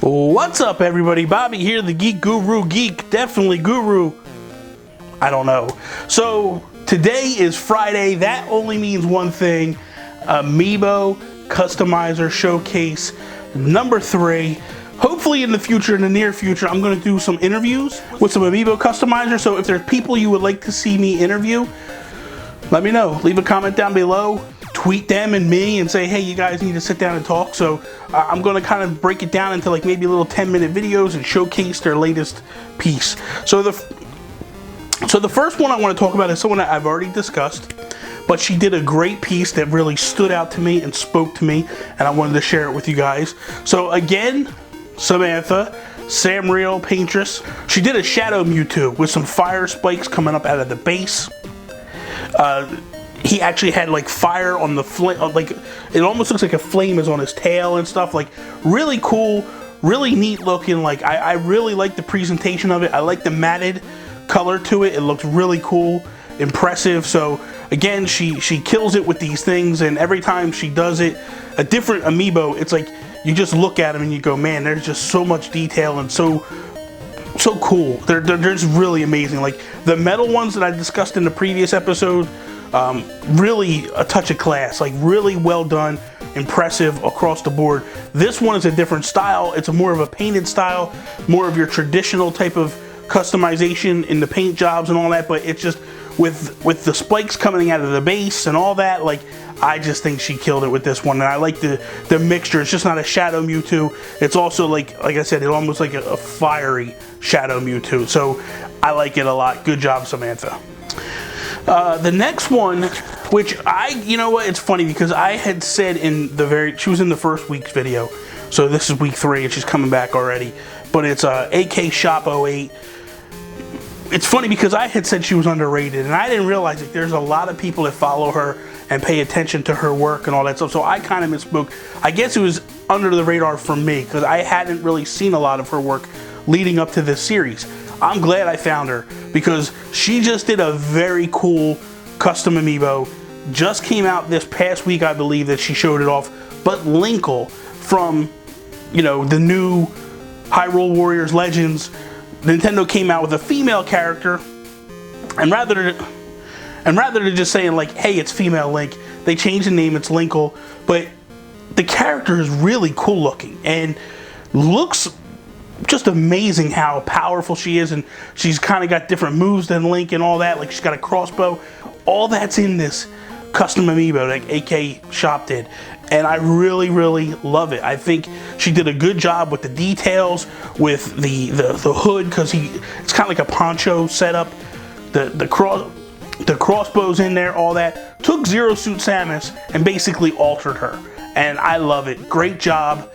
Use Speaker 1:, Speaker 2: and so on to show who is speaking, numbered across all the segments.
Speaker 1: What's up, everybody? Bobby here, the Geek Guru. Geek, definitely guru. I don't know. So today is Friday. That only means one thing: Amiibo Customizer Showcase number 3. Hopefully in the future, in the near future, I'm going to do some interviews with some Amiibo customizers. So if there's people you would like to see me interview, let me know. Leave a comment down below. Tweet them and me and say, hey, you guys need to sit down and talk. So I'm going to kind of break it down into like maybe little 10-minute videos and showcase their latest piece. So the first one I want to talk about is someone that I've already discussed, but she did a great piece that really stood out to me and spoke to me, and I wanted to share it with you guys. So again, Samantha, Samreal Paintress, she did a Shadow Mewtwo with some fire spikes coming up out of the base. He actually had like fire on the flame, like it almost looks like a flame is on his tail and stuff. Like really cool, really neat looking. Like I really like the presentation of it. I like the matted color to it. It looks really cool, impressive. So again, she kills it with these things, and every time she does it, a different Amiibo. It's like you just look at them and you go, man, there's just so much detail and so cool. They're just really amazing. Like the metal ones that I discussed in the previous episode. Really a touch of class, like really well done, impressive across the board. This one is a different style. It's more of a painted style, more of your traditional type of customization in the paint jobs and all that, but it's just with the spikes coming out of the base and all that, like I just think she killed it with this one. And I like the mixture. It's just not a Shadow Mewtwo. It's also like I said, it's almost like a fiery Shadow Mewtwo. So I like it a lot. Good job, Samantha. The next one, which you know what, it's funny because I had said she was in the first week's video, so this is week 3 and she's coming back already, but it's AK Shop 08. It's funny because I had said she was underrated, and I didn't realize that there's a lot of people that follow her and pay attention to her work and all that stuff, so I kind of misspoke. I guess it was under the radar for me because I hadn't really seen a lot of her work leading up to this series. I'm glad I found her because she just did a very cool custom Amiibo. Just came out this past week, I believe, that she showed it off. But Linkle from, the new Hyrule Warriors Legends, Nintendo came out with a female character, and rather than just saying like, hey, it's female Link, they changed the name, it's Linkle. But the character is really cool looking and looks just amazing how powerful she is, and she's kind of got different moves than Link and all that. Like she's got a crossbow. All that's in this custom Amiibo that AK Shop did, and I really love it. I think she did a good job with the details, with the hood, because it's kind of like a poncho setup. The crossbows in there, all that. Took Zero Suit Samus and basically altered her, and I love it. Great job.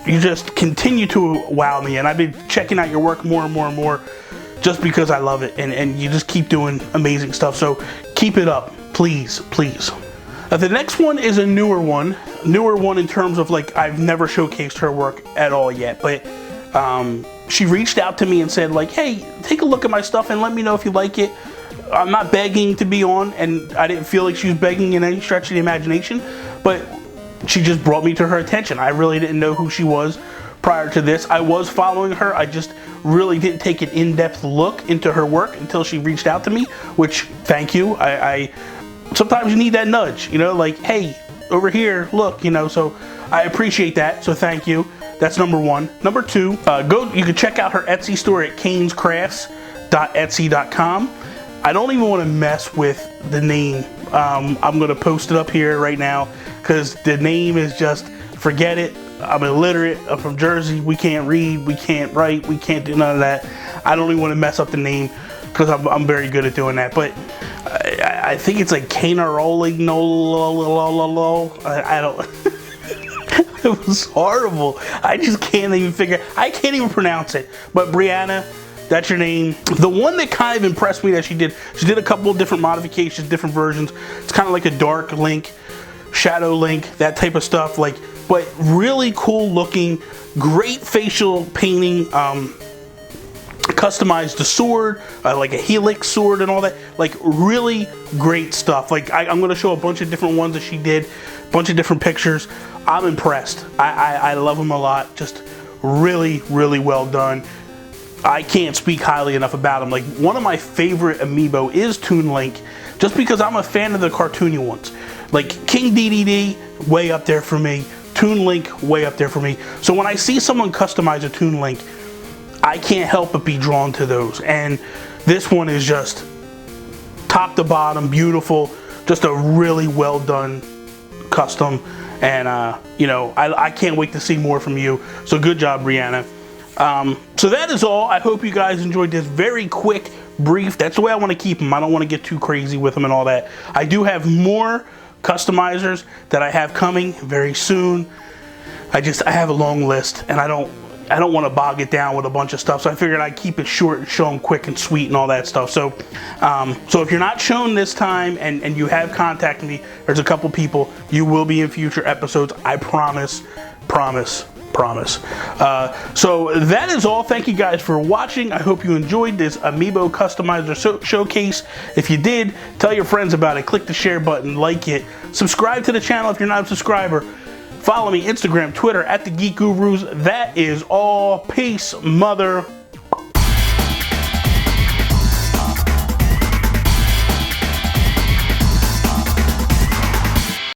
Speaker 1: You just continue to wow me, and I've been checking out your work more and more just because I love it, and you just keep doing amazing stuff, so keep it up, please. The next one is a newer one in terms of like I've never showcased her work at all yet, but she reached out to me and said like, hey, take a look at my stuff and let me know if you like it. I'm not begging to be on, and I didn't feel like she was begging in any stretch of the imagination, but she just brought me to her attention. I really didn't know who she was prior to this. I was following her. I just really didn't take an in-depth look into her work until she reached out to me, which, thank you. I sometimes you need that nudge, like, hey, over here, look, so I appreciate that, so thank you. That's number 1. Number 2, you can check out her Etsy store at canescrafts.etsy.com. I don't even want to mess with the name. I'm going to post it up here right now because the name is just, forget it. I'm illiterate. I'm from Jersey. We can't read. We can't write. We can't do none of that. I don't even want to mess up the name because I'm very good at doing that. But I think it's like Canaroli. I don't. It was horrible. I just can't even I can't even pronounce it. But Brianna, that's your name. The one that kind of impressed me that she did a couple of different modifications, different versions. It's kind of like a dark Link, Shadow Link, that type of stuff. But really cool looking, great facial painting. Customized the sword, like a helix sword and all that. Like really great stuff. Like I'm going to show a bunch of different ones that she did, a bunch of different pictures. I'm impressed. I love them a lot. Just really, really well done. I can't speak highly enough about him. Like, one of my favorite amiibo is Toon Link, just because I'm a fan of the cartoony ones. Like, King DDD, way up there for me. Toon Link, way up there for me. So when I see someone customize a Toon Link, I can't help but be drawn to those. And this one is just top to bottom, beautiful, just a really well done custom. And, you know, I can't wait to see more from you. So good job, Brianna. So that is all. I hope you guys enjoyed this very quick, brief. That's the way I want to keep them. I don't want to get too crazy with them and all that. I do have more customizers that I have coming very soon. I have a long list, and I don't want to bog it down with a bunch of stuff, so I figured I'd keep it short and show them quick and sweet and all that stuff. So so if you're not shown this time and you have contacted me, there's a couple people, you will be in future episodes. I promise. So that is all. Thank you guys for watching. I hope you enjoyed this Amiibo Customizer Showcase. If you did, tell your friends about it. Click the share button, like it. Subscribe to the channel if you're not a subscriber. Follow me, Instagram, Twitter, @TheGeekGurus. That is all. Peace, mother